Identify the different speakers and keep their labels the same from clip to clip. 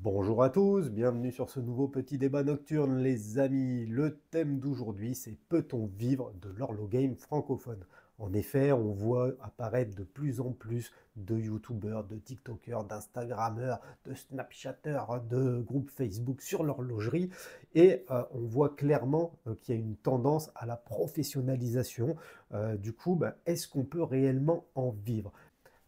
Speaker 1: Bonjour à tous, bienvenue sur ce nouveau petit débat nocturne les amis. Le thème d'aujourd'hui c'est peut-on vivre de l'horlogame francophone? En effet, on voit apparaître de plus en plus de youtubeurs, de tiktokers, d'instagrammeurs, de snapchatters, de groupes Facebook sur l'horlogerie et on voit clairement qu'il y a une tendance à la professionnalisation. Est-ce qu'on peut réellement en vivre?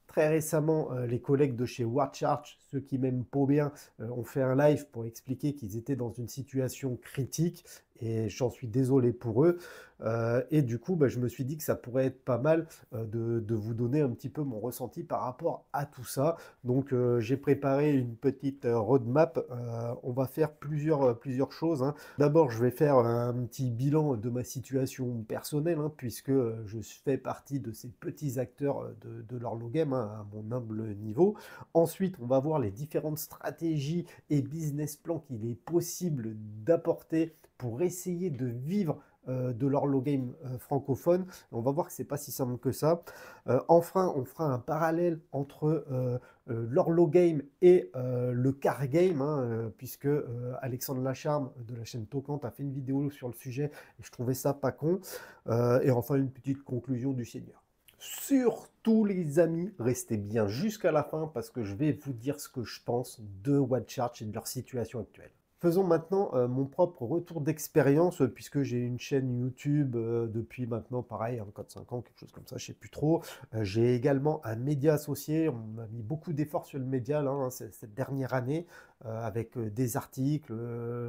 Speaker 1: Très récemment, les collègues de chez Watchart, ceux qui m'aiment pas bien, ont fait un live pour expliquer qu'ils étaient dans une situation critique et j'en suis désolé pour eux. Je me suis dit que ça pourrait être pas mal de vous donner un petit peu mon ressenti par rapport à tout ça. J'ai préparé une petite roadmap. On va faire plusieurs choses, hein. D'abord, je vais faire un petit bilan de ma situation personnelle, hein, puisque je fais partie de ces petits acteurs de l'horlogame, hein, à mon humble niveau. Ensuite, on va voir les différentes stratégies et business plans qu'il est possible d'apporter pour essayer de vivre de l'horlogame francophone. On va voir que c'est pas si simple que ça. Enfin, on fera un parallèle entre l'horlogame et le car game, hein, puisque Alexandre Lacharme de la chaîne Tocante a fait une vidéo sur le sujet et je trouvais ça pas con. Et enfin, une petite conclusion du Seigneur. Surtout les amis, restez bien jusqu'à la fin parce que je vais vous dire ce que je pense de Watchart et de leur situation actuelle. Faisons maintenant mon propre retour d'expérience, puisque j'ai une chaîne YouTube depuis maintenant, pareil, 4-5 ans, quelque chose comme ça, je ne sais plus trop. J'ai également un média associé, on a mis beaucoup d'efforts sur le média là, hein, cette dernière année, avec des articles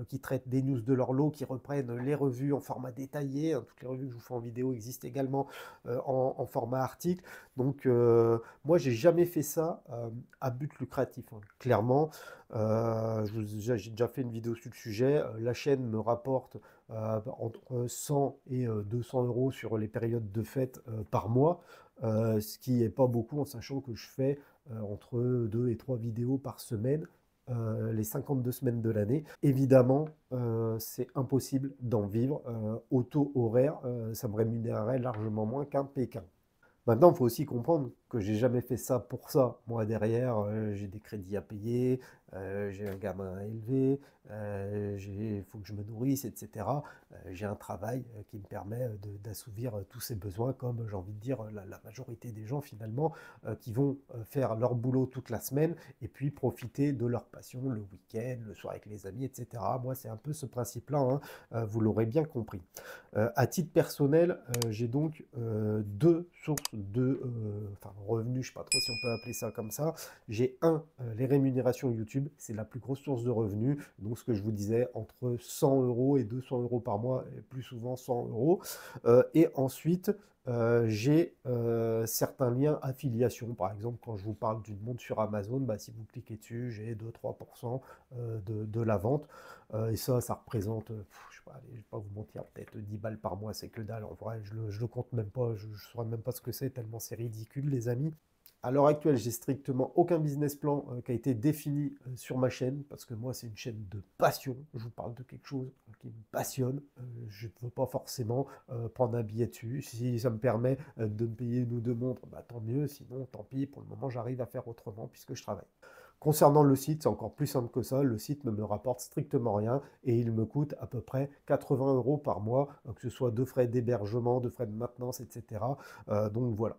Speaker 1: qui traitent des news de l'horloge, qui reprennent les revues en format détaillé, hein. Toutes les revues que je vous fais en vidéo existent également en format article. Moi, j'ai jamais fait ça à but lucratif, hein. Clairement, j'ai déjà fait une vidéo sur le sujet. La chaîne me rapporte entre 100 et 200 euros sur les périodes de fête par mois, ce qui n'est pas beaucoup en sachant que je fais entre 2 et 3 vidéos par semaine. Les 52 semaines de l'année. Évidemment, c'est impossible d'en vivre. Au taux horaire, ça me rémunérerait largement moins qu'un Pékin. Maintenant, il faut aussi comprendre que j'ai jamais fait ça pour ça. Moi, derrière, j'ai des crédits à payer, j'ai un gamin à élever, il faut que je me nourrisse, etc. J'ai un travail qui me permet d'assouvir tous ces besoins, comme j'ai envie de dire la majorité des gens finalement, qui vont faire leur boulot toute la semaine et puis profiter de leur passion le week-end, le soir avec les amis, etc. Moi, c'est un peu ce principe-là, hein, vous l'aurez bien compris. À titre personnel, j'ai donc deux sources de revenus, je ne sais pas trop si on peut appeler ça comme ça. J'ai les rémunérations YouTube, c'est la plus grosse source de revenus. Donc ce que je vous disais, entre 100 euros et 200 euros par mois, et plus souvent 100 euros. Et ensuite, j'ai certains liens affiliation. Par exemple, quand je vous parle d'une montre sur Amazon, bah, si vous cliquez dessus, j'ai 2-3% de la vente. Et ça représente, je sais pas, allez, je vais pas vous mentir, peut-être 10 balles par mois, c'est que dalle. En vrai, je le compte même pas, je ne saurais même pas ce que c'est, tellement c'est ridicule, les amis. À l'heure actuelle, j'ai strictement aucun business plan qui a été défini sur ma chaîne, parce que moi, c'est une chaîne de passion. Je vous parle de quelque chose qui me passionne. Je ne veux pas forcément prendre un billet dessus. Si ça me permet de me payer une ou deux montres, bah, tant mieux. Sinon, tant pis. Pour le moment, j'arrive à faire autrement puisque je travaille. Concernant le site, c'est encore plus simple que ça. Le site ne me rapporte strictement rien et il me coûte à peu près 80 euros par mois, que ce soit de frais d'hébergement, de frais de maintenance, etc. Donc voilà.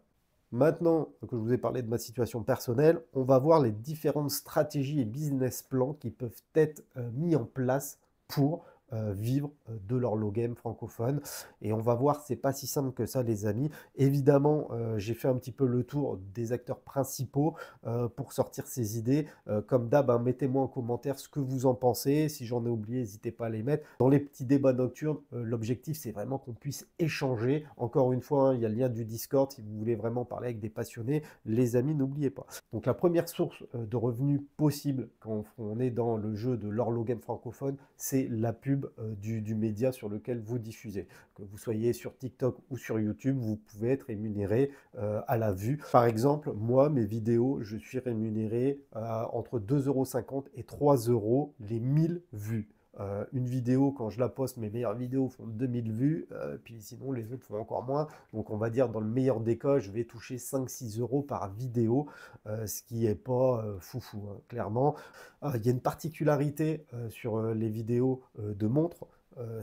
Speaker 1: Maintenant que je vous ai parlé de ma situation personnelle, on va voir les différentes stratégies et business plans qui peuvent être mis en place pour vivre de l'horlogame francophone. Et on va voir, c'est pas si simple que ça, les amis. Évidemment, j'ai fait un petit peu le tour des acteurs principaux pour sortir ces idées. Comme d'hab, hein, mettez-moi en commentaire ce que vous en pensez. Si j'en ai oublié, n'hésitez pas à les mettre. Dans les petits débats nocturnes, l'objectif, c'est vraiment qu'on puisse échanger. Encore une fois, hein, il y a le lien du Discord si vous voulez vraiment parler avec des passionnés. Les amis, n'oubliez pas. Donc la première source de revenus possible quand on est dans le jeu de l'horlogame francophone, c'est la pub du média sur lequel vous diffusez. Que vous soyez sur TikTok ou sur YouTube, vous pouvez être rémunéré à la vue. Par exemple, moi, mes vidéos, je suis rémunéré entre 2,50 € et 3 € les 1000 vues. Une vidéo, quand je la poste, mes meilleures vidéos font 2000 vues, puis sinon les autres font encore moins. Donc on va dire dans le meilleur des cas, je vais toucher 5-6 € par vidéo, ce qui est pas foufou, hein, clairement. Il y a une particularité sur les vidéos de montres.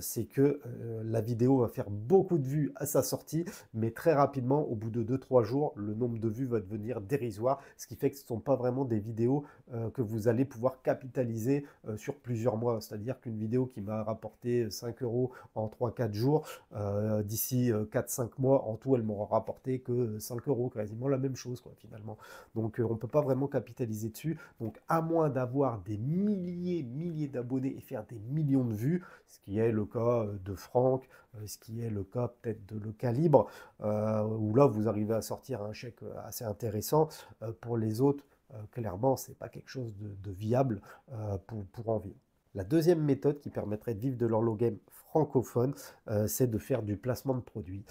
Speaker 1: C'est que la vidéo va faire beaucoup de vues à sa sortie, mais très rapidement, au bout de 2-3 jours, le nombre de vues va devenir dérisoire, ce qui fait que ce ne sont pas vraiment des vidéos que vous allez pouvoir capitaliser sur plusieurs mois. C'est-à-dire qu'une vidéo qui m'a rapporté 5 € en 3-4 jours, d'ici 4-5 mois, en tout, elle m'aura rapporté que 5 €, quasiment la même chose, quoi, finalement. Donc on ne peut pas vraiment capitaliser dessus. Donc à moins d'avoir des milliers d'abonnés et faire des millions de vues, ce qui est le cas de Franck, ce qui est le cas peut-être de Le Calibre, où là vous arrivez à sortir un chèque assez intéressant. Pour les autres, clairement, ce n'est pas quelque chose de viable pour en vivre. La deuxième méthode qui permettrait de vivre de l'horlogame francophone, c'est de faire du placement de produits.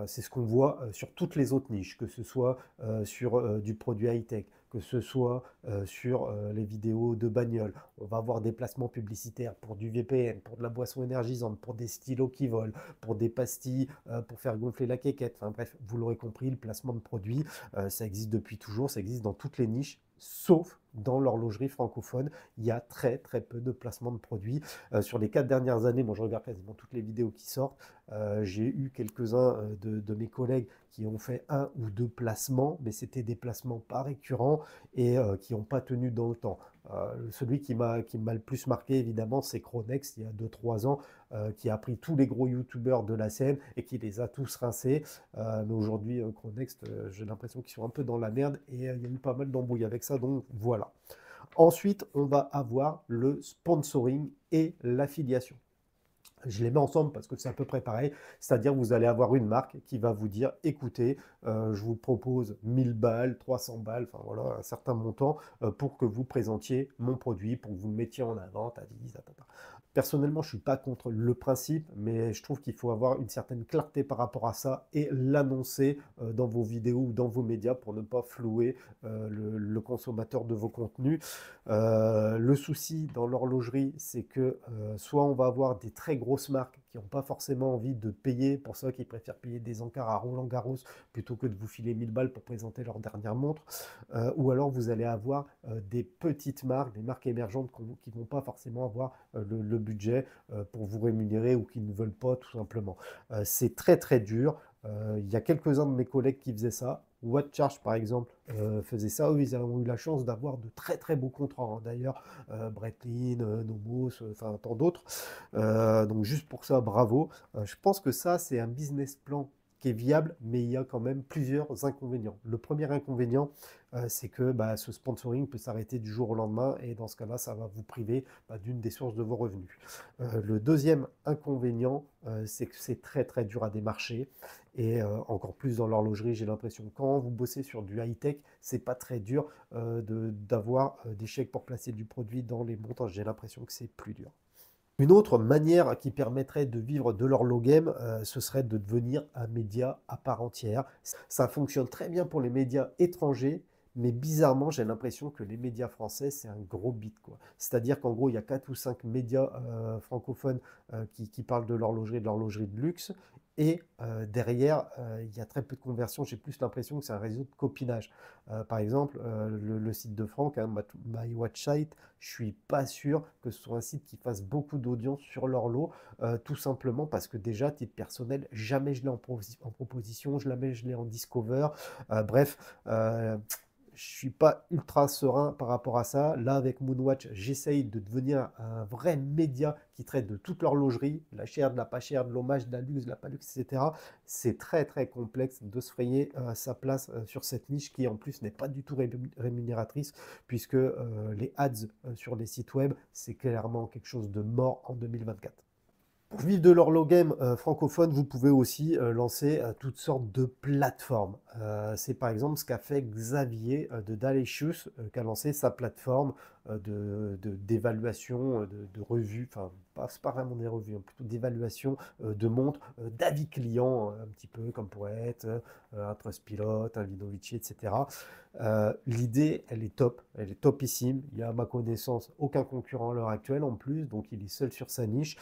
Speaker 1: C'est ce qu'on voit sur toutes les autres niches, que ce soit sur du produit high-tech, que ce soit sur les vidéos de bagnole. On va avoir des placements publicitaires pour du VPN, pour de la boisson énergisante, pour des stylos qui volent, pour des pastilles, pour faire gonfler la quéquette. Enfin bref, vous l'aurez compris, le placement de produits, ça existe depuis toujours, ça existe dans toutes les niches, sauf dans l'horlogerie francophone. Il y a très peu de placements de produits. Sur les 4 dernières années, moi je regarde quasiment toutes les vidéos qui sortent. J'ai eu quelques-uns de mes collègues qui ont fait 1 ou 2 placements, mais c'était des placements pas récurrents et qui n'ont pas tenu dans le temps. Celui qui m'a le plus marqué, évidemment, c'est Chronext, il y a 2-3 ans, qui a pris tous les gros youtubeurs de la scène et qui les a tous rincés. Mais aujourd'hui, Chronext, j'ai l'impression qu'ils sont un peu dans la merde et il y a eu pas mal d'embrouilles avec ça, donc voilà. Ensuite, on va avoir le sponsoring et l'affiliation. Je les mets ensemble parce que c'est à peu près pareil, c'est-à-dire que vous allez avoir une marque qui va vous dire, écoutez, je vous propose 1000 balles, 300 balles, enfin voilà, un certain montant pour que vous présentiez mon produit, pour que vous le mettiez en avant, tata. Personnellement, je ne suis pas contre le principe, mais je trouve qu'il faut avoir une certaine clarté par rapport à ça et l'annoncer dans vos vidéos ou dans vos médias pour ne pas flouer le consommateur de vos contenus. Le souci dans l'horlogerie, c'est que soit on va avoir des très grosses marques qui n'ont pas forcément envie de payer, pour ça qui préfèrent payer des encarts à Roland-Garros plutôt que de vous filer 1000 balles pour présenter leur dernière montre, ou alors vous allez avoir des petites marques, des marques émergentes qui ne vont pas forcément avoir le budget pour vous rémunérer ou qui ne veulent pas tout simplement. C'est très dur. Il y a quelques-uns de mes collègues qui faisaient ça. WatchCharge, par exemple, faisait ça. Eux, ils ont eu la chance d'avoir de très beaux contrats, hein. D'ailleurs, Breitling, Nomos, enfin tant d'autres. Donc juste pour ça, bravo. Je pense que ça, c'est un business plan qui est viable, mais il y a quand même plusieurs inconvénients. Le premier inconvénient, c'est que ce sponsoring peut s'arrêter du jour au lendemain et dans ce cas-là, ça va vous priver d'une des sources de vos revenus. Le deuxième inconvénient, c'est que c'est très dur à démarcher et encore plus dans l'horlogerie, j'ai l'impression que quand vous bossez sur du high-tech, c'est pas très dur d'avoir des chèques pour placer du produit dans les montres. J'ai l'impression que c'est plus dur. Une autre manière qui permettrait de vivre de l'horlogame, ce serait de devenir un média à part entière. Ça fonctionne très bien pour les médias étrangers, mais bizarrement, j'ai l'impression que les médias français, c'est un gros bit, quoi. C'est-à-dire qu'en gros, il y a 4 ou 5 médias francophones qui parlent de l'horlogerie de luxe. Et derrière, il y a très peu de conversion. J'ai plus l'impression que c'est un réseau de copinage. Par exemple, le site de Franck, hein, My Watch Site, je suis pas sûr que ce soit un site qui fasse beaucoup d'audience sur l'horlo, tout simplement parce que déjà, titre personnel, jamais je l'ai en proposition, jamais je l'ai en discover. Bref, je suis pas ultra serein par rapport à ça. Là, avec Moonwatch, j'essaye de devenir un vrai média qui traite de toute l'horlogerie, de la chère, de la pas chère, de l'hommage, de la luxe, de la pas luxe, etc. C'est très complexe de se frayer sa place sur cette niche qui, en plus, n'est pas du tout rémunératrice puisque les ads sur les sites web, c'est clairement quelque chose de mort en 2024. Pour vivre de l'horlogame francophone, vous pouvez aussi lancer toutes sortes de plateformes. C'est par exemple ce qu'a fait Xavier de Dalecious, qui a lancé sa plateforme d'évaluation, de revue, enfin c'est pas vraiment des revues, hein, plutôt d'évaluation de montres, d'avis clients, un petit peu comme pourrait être un Trustpilot, un Vinovici, etc. L'idée, elle est topissime. Il y a à ma connaissance aucun concurrent à l'heure actuelle en plus, donc il est seul sur sa niche.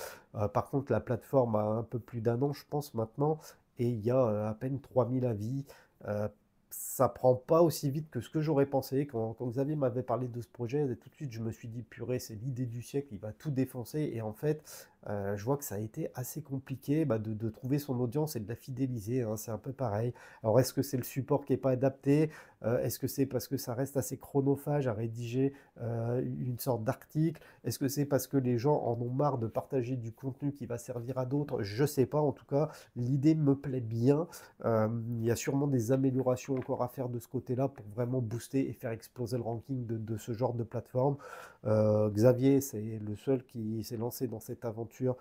Speaker 1: Par contre, la plateforme a un peu plus d'un an, je pense, maintenant, et il y a à peine 3000 avis. Euh, Ça prend pas aussi vite que ce que j'aurais pensé. Quand Xavier m'avait parlé de ce projet, tout de suite, je me suis dit, purée, c'est l'idée du siècle, il va tout défoncer. Et en fait, je vois que ça a été assez compliqué de trouver son audience et de la fidéliser, hein, c'est un peu pareil. Alors, est-ce que c'est le support qui n'est pas adapté? Est-ce que c'est parce que ça reste assez chronophage à rédiger une sorte d'article? Est-ce que c'est parce que les gens en ont marre de partager du contenu qui va servir à d'autres? Je sais pas. En tout cas, l'idée me plaît bien. Il y a sûrement des améliorations encore à faire de ce côté-là pour vraiment booster et faire exploser le ranking de ce genre de plateforme. Xavier, c'est le seul qui s'est lancé dans cette aventure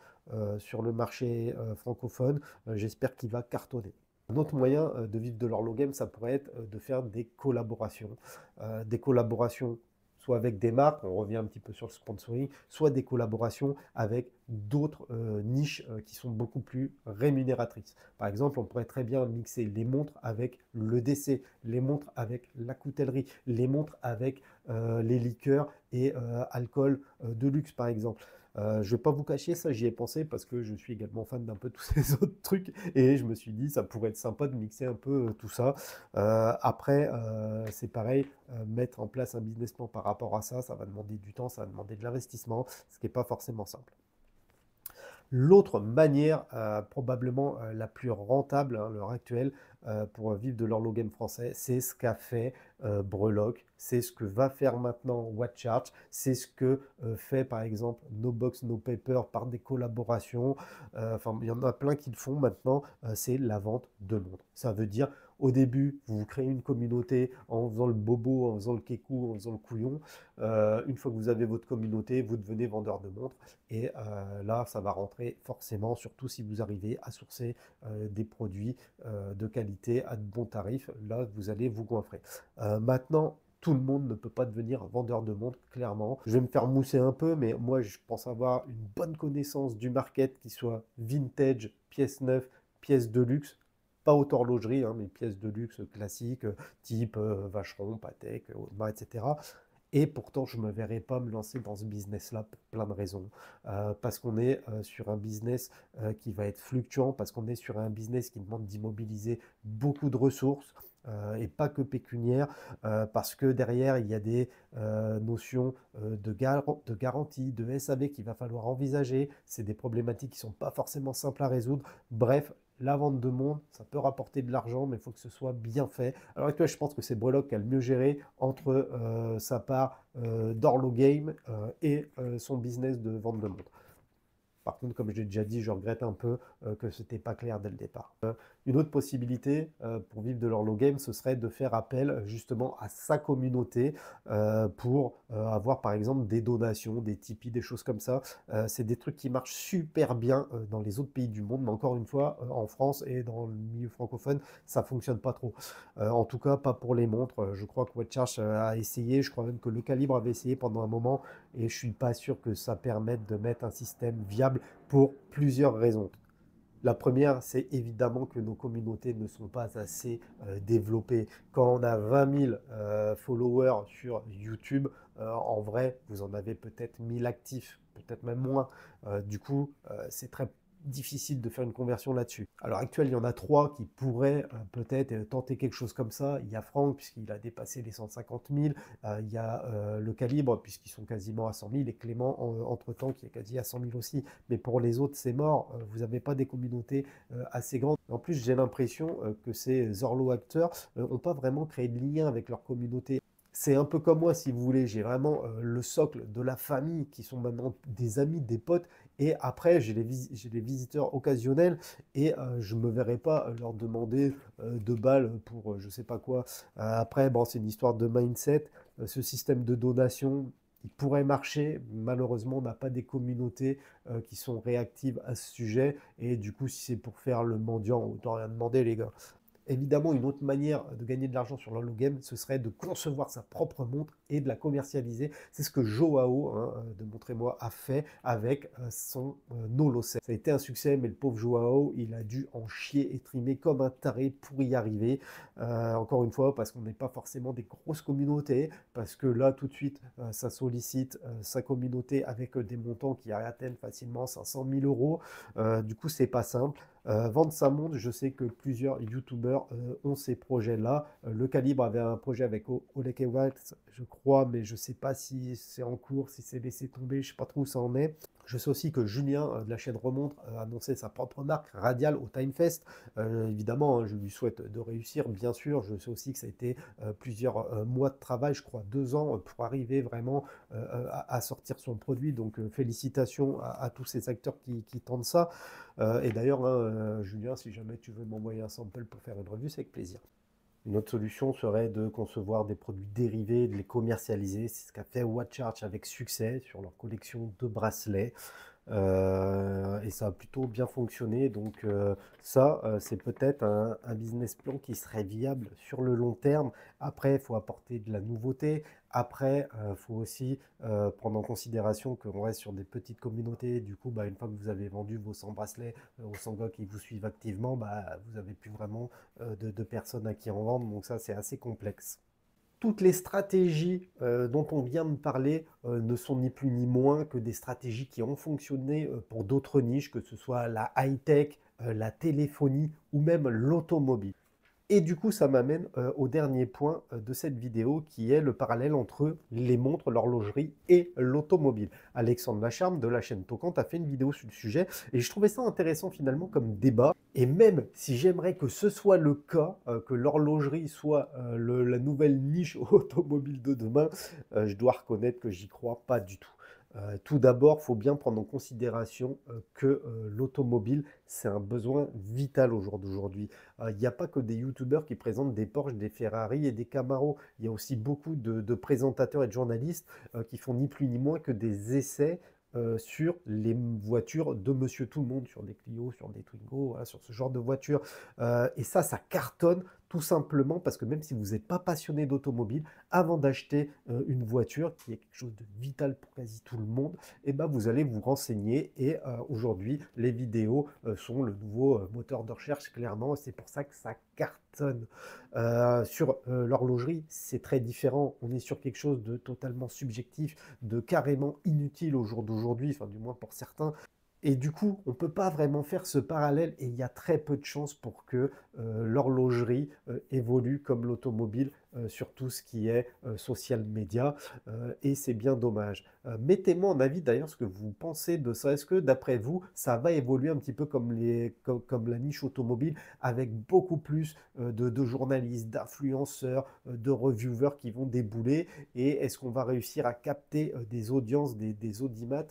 Speaker 1: sur le marché francophone. J'espère qu'il va cartonner. Un autre moyen de vivre de l'horlogame, ça pourrait être de faire des collaborations. Des collaborations soit avec des marques, on revient un petit peu sur le sponsoring, soit des collaborations avec d'autres niches qui sont beaucoup plus rémunératrices. Par exemple, on pourrait très bien mixer les montres avec le DC, les montres avec la coutellerie, les montres avec les liqueurs et alcool de luxe, par exemple. Je ne vais pas vous cacher, ça j'y ai pensé parce que je suis également fan d'un peu tous ces autres trucs et je me suis dit ça pourrait être sympa de mixer un peu tout ça. Après, c'est pareil, mettre en place un business plan par rapport à ça, ça va demander du temps, ça va demander de l'investissement, ce qui n'est pas forcément simple. L'autre manière, probablement la plus rentable hein, à l'heure actuelle pour vivre de l'horlogame français, c'est ce qu'a fait Breloque, c'est ce que va faire maintenant Watchart, c'est ce que fait par exemple No Box No Paper par des collaborations. Enfin, il y en a plein qui le font maintenant, c'est la vente de montres. Ça veut dire au début, vous créez une communauté en faisant le bobo, en faisant le kékou, en faisant le couillon. Une fois que vous avez votre communauté, vous devenez vendeur de montres. Et là, ça va rentrer forcément, surtout si vous arrivez à sourcer des produits de qualité à de bons tarifs. Là, vous allez vous goinfrer. Maintenant, tout le monde ne peut pas devenir vendeur de montres, clairement. Je vais me faire mousser un peu, mais moi, je pense avoir une bonne connaissance du market, qui soit vintage, pièces neuves, pièces de luxe. Pas haute horlogerie, hein, mais pièces de luxe classiques, type Vacheron, Patek, Audemars, etc. Et pourtant, je ne me verrais pas me lancer dans ce business-là pour plein de raisons. Parce qu'on est sur un business qui va être fluctuant, parce qu'on est sur un business qui demande d'immobiliser beaucoup de ressources. Et pas que pécuniaires, parce que derrière, il y a des notions de garantie, de SAV qu'il va falloir envisager. C'est des problématiques qui ne sont pas forcément simples à résoudre. Bref, la vente de montres, ça peut rapporter de l'argent, mais il faut que ce soit bien fait. Alors actuellement, je pense que c'est Breloque qui a le mieux géré entre sa part d'Horlogame et son business de vente de montres. Par contre, comme je l'ai déjà dit, je regrette un peu que ce n'était pas clair dès le départ. Une autre possibilité pour vivre de l'horlogame, ce serait de faire appel justement à sa communauté pour avoir par exemple des donations, des Tipeee, des choses comme ça. C'est des trucs qui marchent super bien dans les autres pays du monde, mais encore une fois, en France et dans le milieu francophone, ça ne fonctionne pas trop. En tout cas, pas pour les montres. Je crois que Watchart a essayé, je crois même que le Calibre avait essayé pendant un moment, et je suis pas sûr que ça permette de mettre un système viable pour plusieurs raisons. La première, c'est évidemment que nos communautés ne sont pas assez développées. Quand on a 20 000 followers sur YouTube, en vrai, vous en avez peut-être 1000 actifs, peut-être même moins. Du coup, c'est très difficile de faire une conversion là-dessus. À l'heure actuelle, il y en a trois qui pourraient peut-être tenter quelque chose comme ça. Il y a Franck, puisqu'il a dépassé les 150 000. Il y a le Calibre, puisqu'ils sont quasiment à 100 000. Et Clément, entre-temps, qui est quasi à 100 000 aussi. Mais pour les autres, c'est mort. Vous n'avez pas des communautés assez grandes. En plus, j'ai l'impression que ces Horlo-acteurs n'ont pas vraiment créé de lien avec leur communauté. C'est un peu comme moi, si vous voulez. J'ai vraiment le socle de la famille qui sont maintenant des amis, des potes. Et après, j'ai les visiteurs occasionnels et je ne me verrai pas leur demander 2 balles pour je ne sais pas quoi. Après, bon, c'est une histoire de mindset. Ce système de donation, il pourrait marcher. Malheureusement, on n'a pas des communautés qui sont réactives à ce sujet. Et du coup, si c'est pour faire le mendiant, autant rien demander, les gars. Évidemment, une autre manière de gagner de l'argent sur l'horloge game, ce serait de concevoir sa propre montre et de la commercialiser. C'est ce que Joao, de Montrez-moi, a fait avec son Holo 7. Ça a été un succès, mais le pauvre Joao, il a dû en chier et trimer comme un taré pour y arriver. Encore une fois, parce qu'on n'est pas forcément des grosses communautés, parce que là, tout de suite, ça sollicite sa communauté avec des montants qui atteignent facilement 500 000 euros. Du coup, c'est pas simple. Vendre sa montre, je sais que plusieurs youtubeurs ont ces projets-là. Le Calibre avait un projet avec Olek Waltz, je crois, mais je ne sais pas si c'est en cours, si c'est laissé tomber, je ne sais pas trop où ça en est. Je sais aussi que Julien de la chaîne Remontre a annoncé sa propre marque Radial au Timefest. Évidemment, je lui souhaite de réussir, bien sûr. Je sais aussi que ça a été plusieurs mois de travail, je crois 2 ans, pour arriver vraiment à sortir son produit. Donc félicitations à tous ces acteurs qui tentent ça. Et d'ailleurs, Julien, si jamais tu veux m'envoyer un sample pour faire une revue, c'est avec plaisir. Une autre solution serait de concevoir des produits dérivés, de les commercialiser. C'est ce qu'a fait WatchArch avec succès sur leur collection de bracelets. Et ça a plutôt bien fonctionné. Donc ça, c'est peut-être un business plan qui serait viable sur le long terme. Après, il faut apporter de la nouveauté. Après, il faut aussi prendre en considération qu'on reste sur des petites communautés. Du coup, bah, une fois que vous avez vendu vos 100 bracelets aux 100 gars qui vous suivent activement, bah, vous n'avez plus vraiment de personnes à qui en vendre. Donc ça, c'est assez complexe. Toutes les stratégies dont on vient de parler ne sont ni plus ni moins que des stratégies qui ont fonctionné pour d'autres niches, que ce soit la high-tech, la téléphonie ou même l'automobile. Et du coup, ça m'amène au dernier point de cette vidéo, qui est le parallèle entre les montres, l'horlogerie et l'automobile. Alexandre Lacharme de la chaîne Tocante a fait une vidéo sur le sujet et je trouvais ça intéressant finalement comme débat. Et même si j'aimerais que ce soit le cas, que l'horlogerie soit la nouvelle niche automobile de demain, je dois reconnaître que j'y crois pas du tout. Tout d'abord, il faut bien prendre en considération que l'automobile, c'est un besoin vital au jour d'aujourd'hui. Il n'y a pas que des youtubeurs qui présentent des Porsche, des Ferrari et des Camaro. Il y a aussi beaucoup de présentateurs et de journalistes qui font ni plus ni moins que des essais sur les voitures de Monsieur Tout-le-Monde, sur des Clio, sur des Twingo, voilà, sur ce genre de voitures. Et ça cartonne tout simplement parce que même si vous n'êtes pas passionné d'automobile, avant d'acheter une voiture, qui est quelque chose de vital pour quasi tout le monde, eh ben, vous allez vous renseigner. Et aujourd'hui, les vidéos sont le nouveau moteur de recherche, clairement. C'est pour ça que ça cartonne. Sur l'horlogerie, c'est très différent. On est sur quelque chose de totalement subjectif, de carrément inutile au jour d'aujourd'hui, enfin du moins pour certains. Et du coup, on ne peut pas vraiment faire ce parallèle et il y a très peu de chances pour que l'horlogerie évolue comme l'automobile sur tout ce qui est social media et c'est bien dommage. Mettez-moi en avis d'ailleurs ce que vous pensez de ça. Est-ce que d'après vous, ça va évoluer un petit peu comme la niche automobile avec beaucoup plus de journalistes, d'influenceurs, de reviewers qui vont débouler et est-ce qu'on va réussir à capter des audiences, des audimat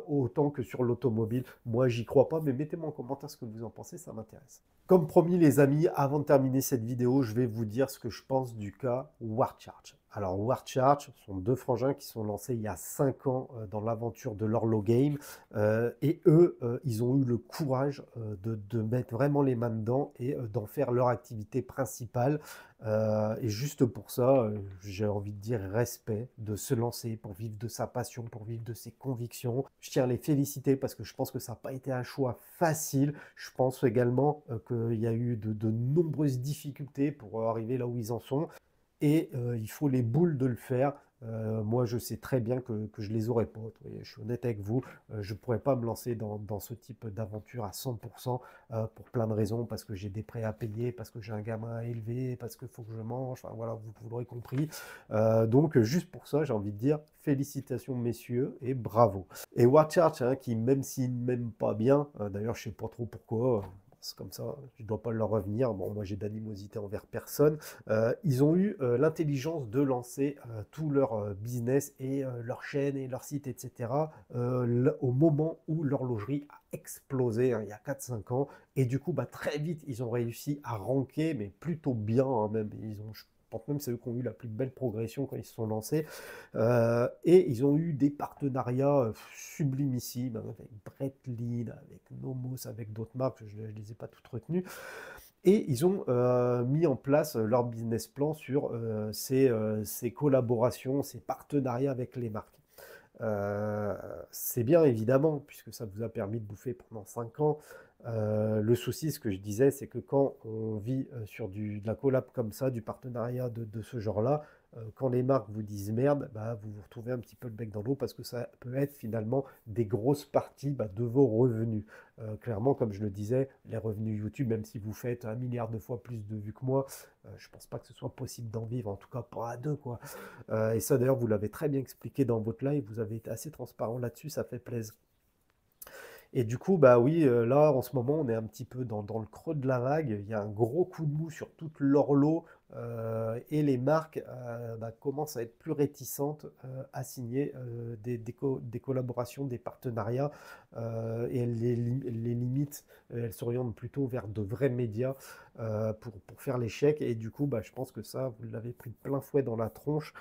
Speaker 1: autant que sur l'automobile? Moi, j'y crois pas, mais mettez-moi en commentaire ce que vous en pensez, ça m'intéresse. Comme promis, les amis, avant de terminer cette vidéo, je vais vous dire ce que je pense du cas WatchArch. Alors, WatchArch sont deux frangins qui sont lancés il y a 5 ans dans l'aventure de l'horloge game. Et eux, ils ont eu le courage de mettre vraiment les mains dedans et d'en faire leur activité principale. Et juste pour ça, j'ai envie de dire respect, de se lancer pour vivre de sa passion, pour vivre de ses convictions. Je tiens à les féliciter parce que je pense que ça n'a pas été un choix facile. Je pense également qu'il y a eu de nombreuses difficultés pour arriver là où ils en sont. Et il faut les boules de le faire. Moi, je sais très bien que je les aurais pas. Je suis honnête avec vous, je ne pourrais pas me lancer dans ce type d'aventure à 100% pour plein de raisons, parce que j'ai des prêts à payer, parce que j'ai un gamin à élever, parce qu'il faut que je mange, enfin voilà, vous l'aurez compris. Donc, juste pour ça, j'ai envie de dire félicitations messieurs et bravo. Et WatchArch, hein, qui même s'ils ne m'aiment pas bien, d'ailleurs je ne sais pas trop pourquoi, c'est comme ça, je ne dois pas leur revenir. Bon, moi j'ai d'animosité envers personne. Ils ont eu l'intelligence de lancer tout leur business et leur chaîne et leur site, etc. Au moment où l'horlogerie a explosé, hein, il y a 4-5 ans. Et du coup, bah, très vite, ils ont réussi à ranker, mais plutôt bien, hein, même. Je pense même que c'est eux qui ont eu la plus belle progression quand ils se sont lancés. Et ils ont eu des partenariats sublimissimes, hein, avec Breitling, avec Nomos, avec d'autres marques, je ne les ai pas toutes retenues. Et ils ont mis en place leur business plan sur ces collaborations, ces partenariats avec les marques. Euh, c'est bien évidemment, puisque ça vous a permis de bouffer pendant 5 ans. Le souci, ce que je disais, c'est que quand on vit sur de la collab comme ça, du partenariat de ce genre-là, quand les marques vous disent merde, bah, vous vous retrouvez un petit peu le bec dans l'eau parce que ça peut être finalement des grosses parties bah, de vos revenus. Clairement, comme je le disais, les revenus YouTube, même si vous faites 1 milliard de fois plus de vues que moi, je ne pense pas que ce soit possible d'en vivre, en tout cas pas à deux, quoi. Et ça, d'ailleurs, vous l'avez très bien expliqué dans votre live, vous avez été assez transparent là-dessus, ça fait plaisir. Et du coup, bah oui, là, en ce moment, on est un petit peu dans le creux de la vague. Il y a un gros coup de mou sur toute l'horloge et les marques bah, commencent à être plus réticentes à signer des collaborations, des partenariats et les limites, elles s'orientent plutôt vers de vrais médias pour faire les chèques. Et du coup, bah, je pense que ça, vous l'avez pris plein fouet dans la tronche.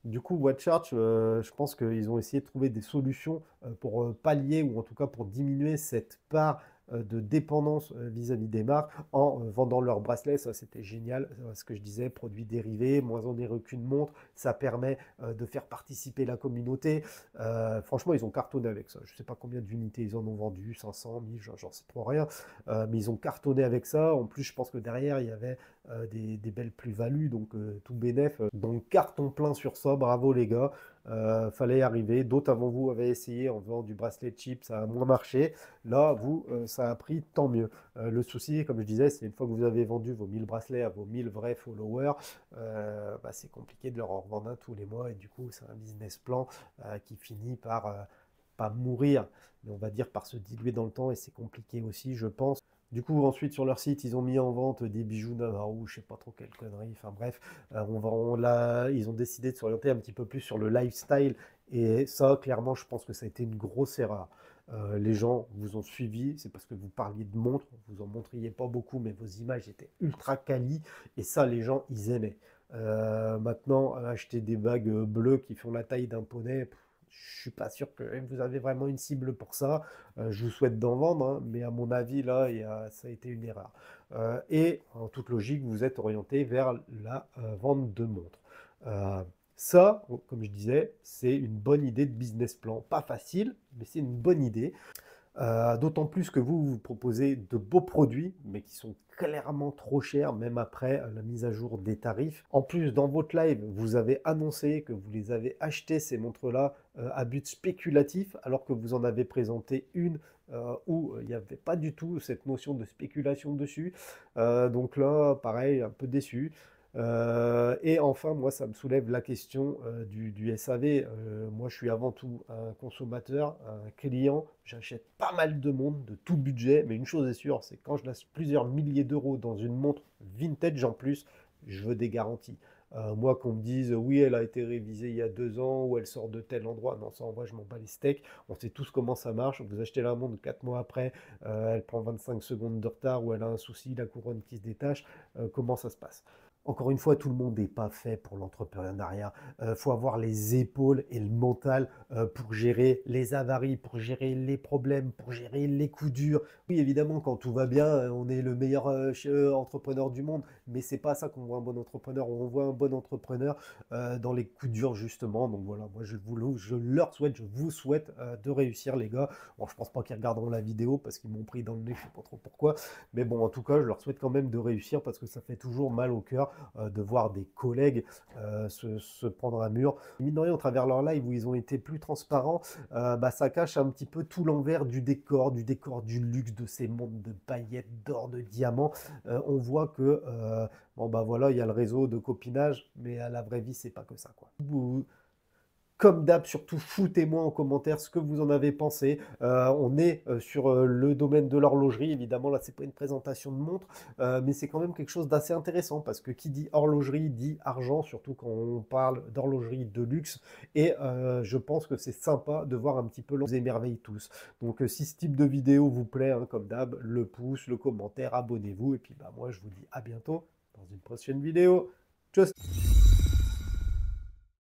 Speaker 1: Du coup, WatchArt, je pense qu'ils ont essayé de trouver des solutions pour pallier ou en tout cas pour diminuer cette part de dépendance vis-à-vis des marques en vendant leurs bracelets. Ça, c'était génial. Ce que je disais, produits dérivés, moins onéreux qu'une montre. Ça permet de faire participer la communauté. Franchement, ils ont cartonné avec ça. Je ne sais pas combien d'unités ils en ont vendu, 500, 1000, j'en sais trop rien. Mais ils ont cartonné avec ça. En plus, je pense que derrière, il y avait des belles plus-values, donc tout bénef. Donc carton plein sur ça, bravo les gars. Fallait y arriver. D'autres avant vous avaient essayé en faisant du bracelet chip, ça a moins marché. Là, vous, ça a pris, tant mieux. Le souci, comme je disais, c'est une fois que vous avez vendu vos 1000 bracelets à vos 1000 vrais followers, bah, c'est compliqué de leur en revendre un tous les mois. Et du coup, c'est un business plan qui finit par pas mourir, mais on va dire par se diluer dans le temps. Et c'est compliqué aussi, je pense. Du coup, ensuite, sur leur site, ils ont mis en vente des bijoux Navarro, je sais pas trop quelle connerie, enfin bref, ils ont décidé de s'orienter un petit peu plus sur le lifestyle, et ça, clairement, je pense que ça a été une grosse erreur. Les gens vous ont suivi, c'est parce que vous parliez de montres, vous en montriez pas beaucoup, mais vos images étaient ultra quali, et ça, les gens, ils aimaient. Maintenant, acheter des bagues bleues qui font la taille d'un poney, je suis pas sûr que vous avez vraiment une cible pour ça. Je vous souhaite d'en vendre, hein, mais à mon avis, là, ça a été une erreur. Et en toute logique, vous êtes orienté vers la vente de montres. Euh, Ça, comme je disais, c'est une bonne idée de business plan. Pas facile, mais c'est une bonne idée. D'autant plus que vous proposez de beaux produits, mais qui sont clairement trop chers, même après la mise à jour des tarifs. En plus, dans votre live, vous avez annoncé que vous les avez achetés, ces montres-là, à but spéculatif, alors que vous en avez présenté une où il n'y avait pas du tout cette notion de spéculation dessus. Donc là, pareil, un peu déçu. Et enfin, moi, ça me soulève la question du SAV. Moi, je suis avant tout un consommateur, un client. J'achète pas mal de monde, de tout budget. Mais une chose est sûre, c'est que quand je lâche plusieurs milliers d'euros dans une montre vintage en plus, je veux des garanties. Moi, qu'on me dise oui, elle a été révisée il y a 2 ans ou elle sort de tel endroit, non, ça en vrai, je m'en bats les steaks. On sait tous comment ça marche. Vous achetez la montre 4 mois après, elle prend 25 secondes de retard ou elle a un souci, la couronne qui se détache. Comment ça se passe? Encore une fois, tout le monde n'est pas fait pour l'entrepreneuriat. Il faut avoir les épaules et le mental pour gérer les avaries, pour gérer les problèmes, pour gérer les coups durs. Oui, évidemment, quand tout va bien, on est le meilleur entrepreneur du monde, mais c'est pas ça qu'on voit un bon entrepreneur. On voit un bon entrepreneur dans les coups durs, justement. Donc voilà, moi, je leur souhaite, je vous souhaite de réussir, les gars. Bon, je pense pas qu'ils regarderont la vidéo parce qu'ils m'ont pris dans le nez, je sais pas trop pourquoi. Mais bon, en tout cas, je leur souhaite quand même de réussir parce que ça fait toujours mal au cœur de voir des collègues se prendre un mur. Mine de rien, au travers leur live où ils ont été plus transparents, bah, ça cache un petit peu tout l'envers du décor du luxe, de ces montres de paillettes, d'or, de diamants. On voit que, bon bah voilà, il y a le réseau de copinage, mais à la vraie vie, c'est pas que ça, quoi. Comme d'hab, surtout foutez-moi en commentaire ce que vous en avez pensé. On est sur le domaine de l'horlogerie, évidemment là c'est pas une présentation de montre, mais c'est quand même quelque chose d'assez intéressant parce que qui dit horlogerie dit argent, surtout quand on parle d'horlogerie de luxe. Et je pense que c'est sympa de voir un petit peu vous émerveille tous. Donc si ce type de vidéo vous plaît, hein, comme d'hab, le pouce, le commentaire, abonnez-vous et puis bah moi je vous dis à bientôt dans une prochaine vidéo. Tchuss.